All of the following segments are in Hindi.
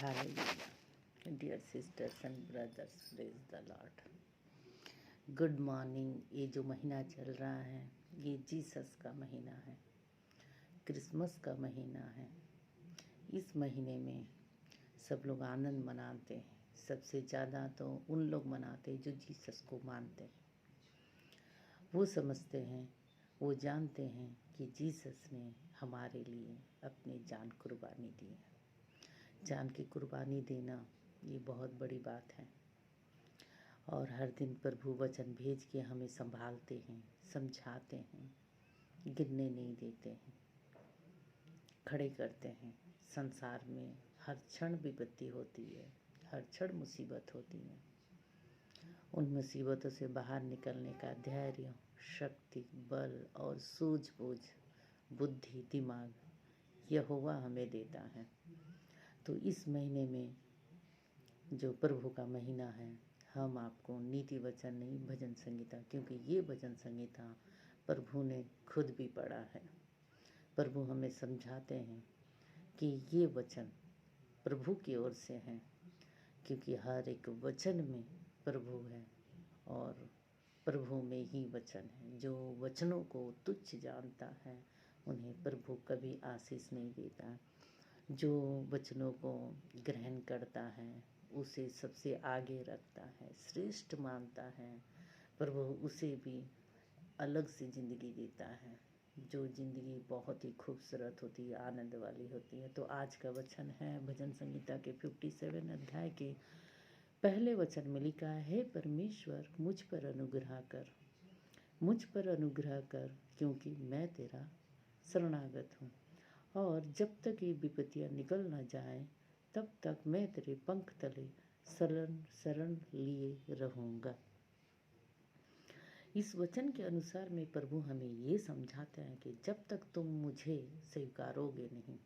Hallelujah. Dear sisters and brothers, praise the Lord. Good morning. ये जो महीना चल रहा है ये जीसस का महीना है, क्रिसमस का महीना है। इस महीने में सब लोग आनंद मनाते हैं। सबसे ज़्यादा तो उन लोग मनाते हैं जो जीसस को मानते हैं। वो समझते हैं, वो जानते हैं कि जीसस ने हमारे लिए अपनी जान कुर्बानी दी है। जान की कुर्बानी देना ये बहुत बड़ी बात है। और हर दिन प्रभु वचन भेज के हमें संभालते हैं, समझाते हैं, गिरने नहीं देते हैं, खड़े करते हैं। संसार में हर क्षण विपत्ति होती है, हर क्षण मुसीबत होती है। उन मुसीबतों से बाहर निकलने का धैर्य, शक्ति, बल और सूझबूझ, बुद्धि, दिमाग यहोवा हमें देता है। तो इस महीने में जो प्रभु का महीना है, हम आपको नीति वचन नहीं, भजन संगीता, क्योंकि ये भजन संगीता प्रभु ने खुद भी पढ़ा है। प्रभु हमें समझाते हैं कि ये वचन प्रभु की ओर से हैं, क्योंकि हर एक वचन में प्रभु है और प्रभु में ही वचन है। जो वचनों को तुच्छ जानता है उन्हें प्रभु कभी आशीष नहीं देता। जो वचनों को ग्रहण करता है उसे सबसे आगे रखता है, श्रेष्ठ मानता है, प्रभु उसे भी अलग से ज़िंदगी देता है, जो ज़िंदगी बहुत ही खूबसूरत होती है, आनंद वाली होती है। तो आज का वचन है भजन संगीता के 57 अध्याय के पहले वचन में लिखा है, परमेश्वर मुझ पर अनुग्रह कर, मुझ पर अनुग्रह कर, क्योंकि मैं तेरा शरणागत हूँ। और जब तक ये विपत्तियाँ निकल न जाए तब तक मैं तेरे पंख तले शरण लिए रहूँगा। इस वचन के अनुसार में प्रभु हमें ये समझाते हैं कि जब तक तुम मुझे स्वीकारोगे नहीं,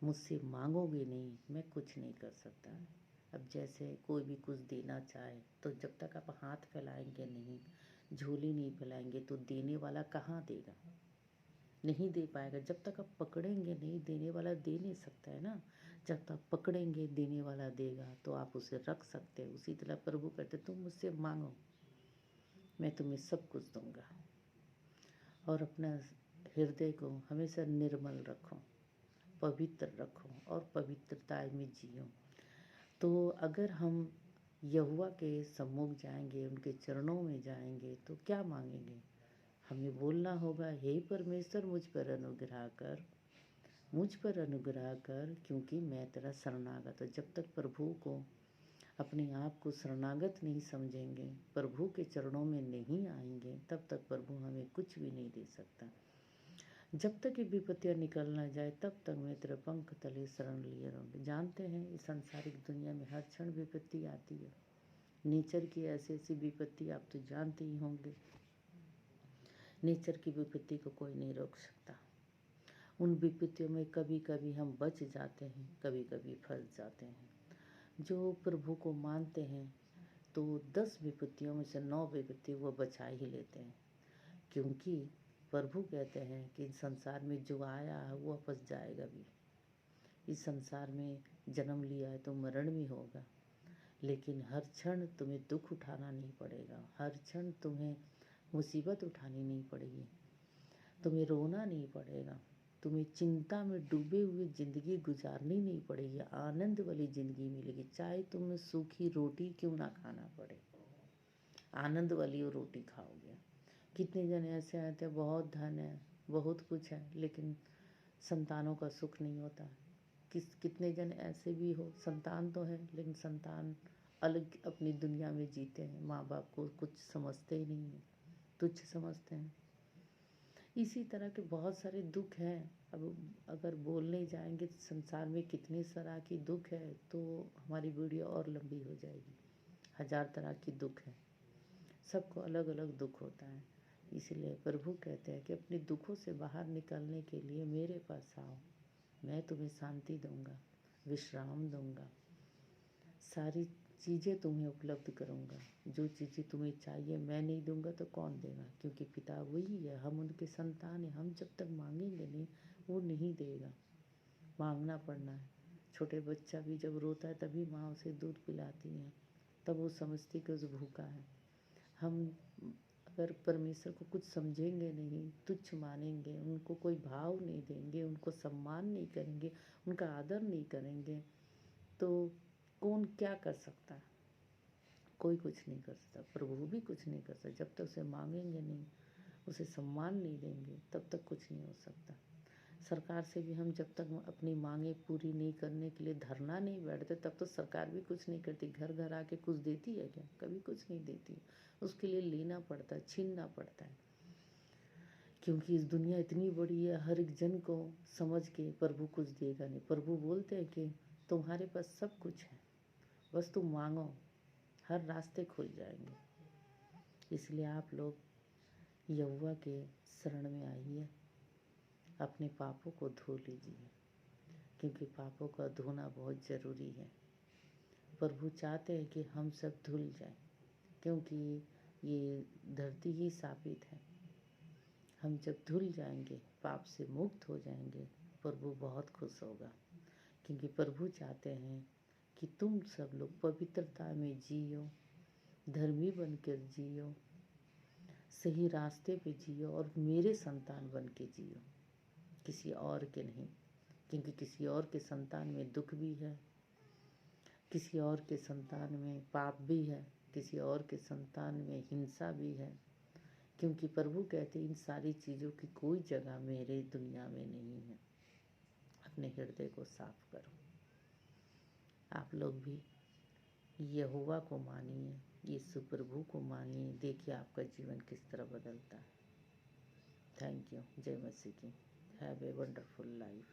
मुझसे मांगोगे नहीं, मैं कुछ नहीं कर सकता। अब जैसे कोई भी कुछ देना चाहे तो जब तक आप हाथ फैलाएंगे नहीं, झोली नहीं फैलाएंगे तो देने वाला कहाँ देगा? नहीं दे पाएगा। जब तक आप पकड़ेंगे नहीं, देने वाला दे नहीं सकता है ना। जब तक पकड़ेंगे देने वाला देगा तो आप उसे रख सकते हैं। उसी तरह प्रभु कहते तुम मुझसे मांगो, मैं तुम्हें सब कुछ दूंगा। और अपना हृदय को हमेशा निर्मल रखो, पवित्र रखो और पवित्रता में जियो। तो अगर हम यहोवा के सम्मुख जाएंगे, उनके चरणों में जाएंगे तो क्या मांगेंगे? हमें बोलना होगा, हे परमेश्वर मुझ पर अनुग्रह कर, मुझ पर अनुग्रह कर, क्योंकि मैं तेरा शरणागत हूँ। जब तक प्रभु को अपने आप को शरणागत नहीं समझेंगे, प्रभु के चरणों में नहीं आएंगे, तब तक प्रभु हमें कुछ भी नहीं दे सकता। जब तक ये विपत्तियाँ निकल ना जाए तब तक मैं तेरे पंख तले शरण लिए रहूँगी। जानते हैं इस सांसारिक दुनिया में हर क्षण विपत्ति आती है। नेचर की ऐसी ऐसी विपत्ति आप तो जानते ही होंगे। नेचर की विपत्ति को कोई नहीं रोक सकता। उन विपत्तियों में कभी कभी हम बच जाते हैं, कभी कभी फंस जाते हैं। जो प्रभु को मानते हैं तो 10 विपत्तियों में से 9 विपत्ति वो बचा ही लेते हैं, क्योंकि प्रभु कहते हैं कि संसार में जो आया है वो वापस जाएगा भी। इस संसार में जन्म लिया है तो मरण भी होगा, लेकिन हर क्षण तुम्हें दुख उठाना नहीं पड़ेगा, हर क्षण तुम्हें मुसीबत उठानी नहीं पड़ेगी, तुम्हें रोना नहीं पड़ेगा, तुम्हें चिंता में डूबे हुए ज़िंदगी गुजारनी नहीं पड़ेगी। आनंद वाली ज़िंदगी मिलेगी, चाहे तुम्हें सूखी रोटी क्यों ना खाना पड़े, आनंद वाली वो रोटी खाओगे। कितने जन ऐसे आते हैं, बहुत धन है, बहुत कुछ है, लेकिन संतानों का सुख नहीं होता। कितने जन ऐसे भी हो, संतान तो है लेकिन संतान अलग अपनी दुनिया में जीते हैं, माँ बाप को कुछ समझते ही नहीं है, तुच्छ समझते हैं। इसी तरह के बहुत सारे दुख हैं। अब अगर बोलने जाएंगे तो संसार में कितने तरह की दुख है तो हमारी वीडियो और लंबी हो जाएगी। 1000 तरह की दुख है, सबको अलग अलग दुख होता है। इसलिए प्रभु कहते हैं कि अपने दुखों से बाहर निकलने के लिए मेरे पास आओ, मैं तुम्हें शांति दूंगा, विश्राम दूंगा, सारी चीज़ें तुम्हें उपलब्ध करूंगा। जो चीज़ें तुम्हें चाहिए मैं नहीं दूंगा तो कौन देगा? क्योंकि पिता वही है, हम उनके संतान हैं। हम जब तक मांगेंगे नहीं वो नहीं देगा। मांगना पड़ना है, छोटे बच्चा भी जब रोता है तभी माँ उसे दूध पिलाती है, तब वो समझती कि उसे भूखा है। हम अगर परमेश्वर को कुछ समझेंगे नहीं, तुच्छ मानेंगे, उनको कोई भाव नहीं देंगे, उनको सम्मान नहीं करेंगे, उनका आदर नहीं करेंगे, तो कौन क्या कर सकता है? कोई कुछ नहीं कर सकता, प्रभु भी कुछ नहीं कर सकता। जब तक उसे मांगेंगे नहीं, उसे सम्मान नहीं देंगे, तब तक कुछ नहीं हो सकता। सरकार से भी हम जब तक अपनी मांगे पूरी नहीं करने के लिए धरना नहीं बैठते, तब तो सरकार भी कुछ नहीं करती। घर घर आके कुछ देती है क्या? कभी कुछ नहीं देती। उसके लिए लेना पड़ता है, छीनना पड़ता है, क्योंकि इस दुनिया इतनी बड़ी है, हर एक जन को समझ के प्रभु कुछ देगा नहीं। प्रभु बोलते हैं कि तुम्हारे पास सब कुछ है, बस तुम मांगो, हर रास्ते खुल जाएंगे। इसलिए आप लोग यहोवा के शरण में आइए, अपने पापों को धो लीजिए, क्योंकि पापों का धोना बहुत ज़रूरी है। प्रभु चाहते हैं कि हम सब धुल जाएं, क्योंकि ये धरती ही शापित है। हम जब धुल जाएंगे, पाप से मुक्त हो जाएंगे, प्रभु बहुत खुश होगा, क्योंकि प्रभु चाहते हैं कि तुम सब लोग पवित्रता में जियो, धर्मी बनकर जियो, सही रास्ते पे जियो और मेरे संतान बन के जियो, किसी और के नहीं। क्योंकि किसी और के संतान में दुख भी है, किसी और के संतान में पाप भी है, किसी और के संतान में हिंसा भी है। क्योंकि प्रभु कहते इन सारी चीज़ों की कोई जगह मेरे दुनिया में नहीं है। अपने हृदय को साफ करो। आप लोग भी यहोवा को मानिए, यीशु प्रभु को मानिए, देखिए आपका जीवन किस तरह बदलता है। Thank you. जय मसीह की। Have a wonderful life.